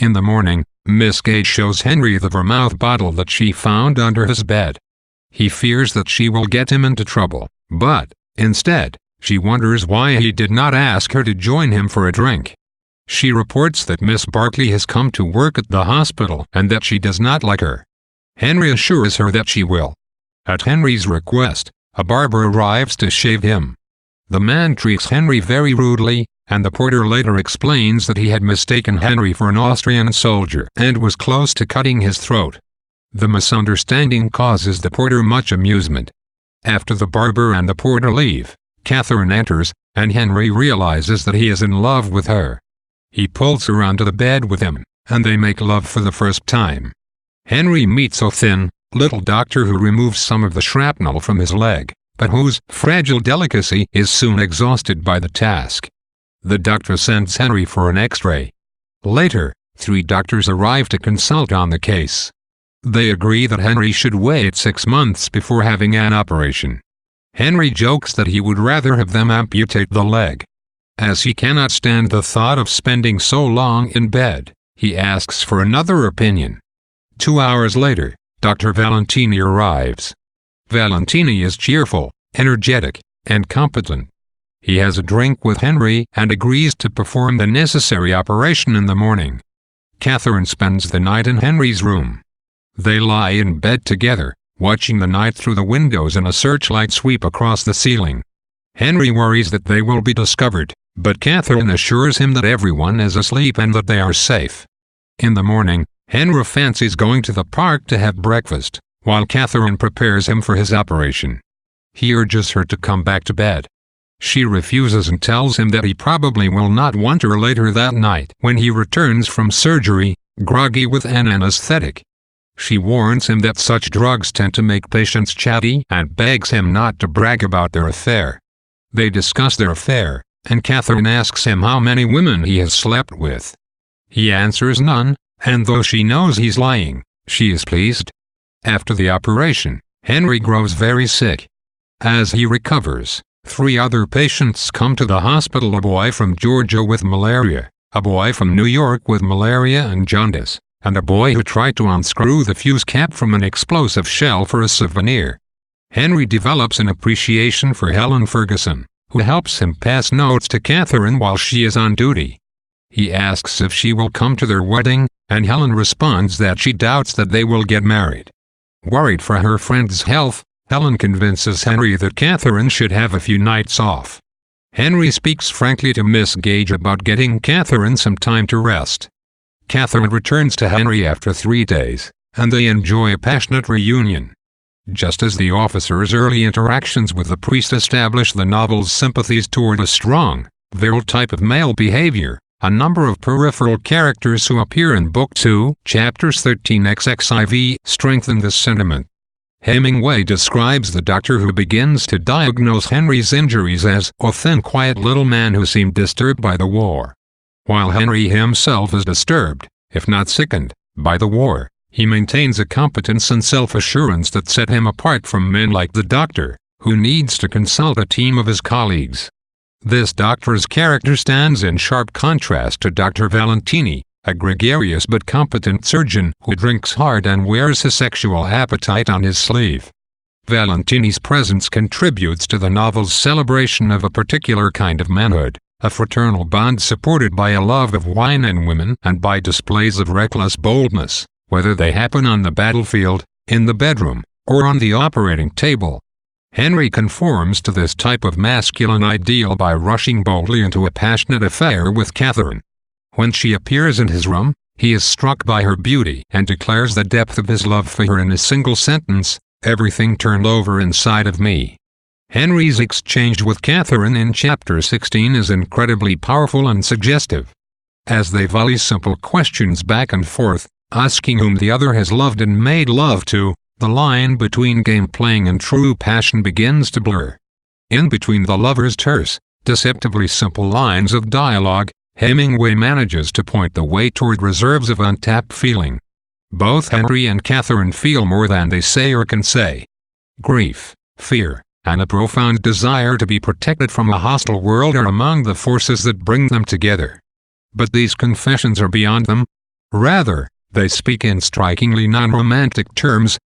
In the morning, Miss Gage shows Henry the vermouth bottle that she found under his bed. He fears that she will get him into trouble, but, instead, she wonders why he did not ask her to join him for a drink. She reports that Miss Barkley has come to work at the hospital and that she does not like her. Henry assures her that she will. At Henry's request, a barber arrives to shave him. The man treats Henry very rudely, and the porter later explains that he had mistaken Henry for an Austrian soldier and was close to cutting his throat. The misunderstanding causes the porter much amusement. After the barber and the porter leave, Catherine enters, and Henry realizes that he is in love with her. He pulls her onto the bed with him, and they make love for the first time. Henry meets a thin, little doctor who removes some of the shrapnel from his leg, but whose fragile delicacy is soon exhausted by the task. The doctor sends Henry for an X-ray. Later, 3 doctors arrive to consult on the case. They agree that Henry should wait 6 months before having an operation. Henry jokes that he would rather have them amputate the leg. As he cannot stand the thought of spending so long in bed, he asks for another opinion. 2 hours later, Dr. Valentini arrives. Valentini is cheerful, energetic, and competent. He has a drink with Henry and agrees to perform the necessary operation in the morning. Catherine spends the night in Henry's room. They lie in bed together, watching the night through the windows and a searchlight sweep across the ceiling. Henry worries that they will be discovered, but Catherine assures him that everyone is asleep and that they are safe. In the morning, Henry fancies going to the park to have breakfast, while Catherine prepares him for his operation. He urges her to come back to bed. She refuses and tells him that he probably will not want her later that night when he returns from surgery, groggy with an anesthetic. She warns him that such drugs tend to make patients chatty and begs him not to brag about their affair. They discuss their affair, and Catherine asks him how many women he has slept with. He answers none, and though she knows he's lying, she is pleased. After the operation, Henry grows very sick. As he recovers, 3 other patients come to the hospital: a boy from Georgia with malaria, a boy from New York with malaria and jaundice, and a boy who tried to unscrew the fuse cap from an explosive shell for a souvenir. Henry develops an appreciation for Helen Ferguson, who helps him pass notes to Catherine while she is on duty. He asks if she will come to their wedding, and Helen responds that she doubts that they will get married. Worried for her friend's health, Helen convinces Henry that Catherine should have a few nights off. Henry speaks frankly to Miss Gage about getting Catherine some time to rest. Catherine returns to Henry after 3 days, and they enjoy a passionate reunion. Just as the officer's early interactions with the priest establish the novel's sympathies toward a strong, virile type of male behavior, a number of peripheral characters who appear in Book 2, Chapters 13 XIV, strengthen this sentiment. Hemingway describes the doctor who begins to diagnose Henry's injuries as a thin, quiet little man who seemed disturbed by the war. While Henry himself is disturbed, if not sickened, by the war, he maintains a competence and self-assurance that set him apart from men like the doctor, who needs to consult a team of his colleagues. This doctor's character stands in sharp contrast to Dr. Valentini, a gregarious but competent surgeon who drinks hard and wears his sexual appetite on his sleeve. Valentini's presence contributes to the novel's celebration of a particular kind of manhood, a fraternal bond supported by a love of wine and women and by displays of reckless boldness, whether they happen on the battlefield, in the bedroom, or on the operating table. Henry conforms to this type of masculine ideal by rushing boldly into a passionate affair with Catherine. When she appears in his room, he is struck by her beauty and declares the depth of his love for her in a single sentence: "Everything turned over inside of me." Henry's exchange with Catherine in Chapter 16 is incredibly powerful and suggestive. As they volley simple questions back and forth, asking whom the other has loved and made love to, the line between game-playing and true passion begins to blur. In between the lovers' terse, deceptively simple lines of dialogue, Hemingway manages to point the way toward reserves of untapped feeling. Both Henry and Catherine feel more than they say or can say. Grief, fear, and a profound desire to be protected from a hostile world are among the forces that bring them together. But these confessions are beyond them. Rather, they speak in strikingly non-romantic terms,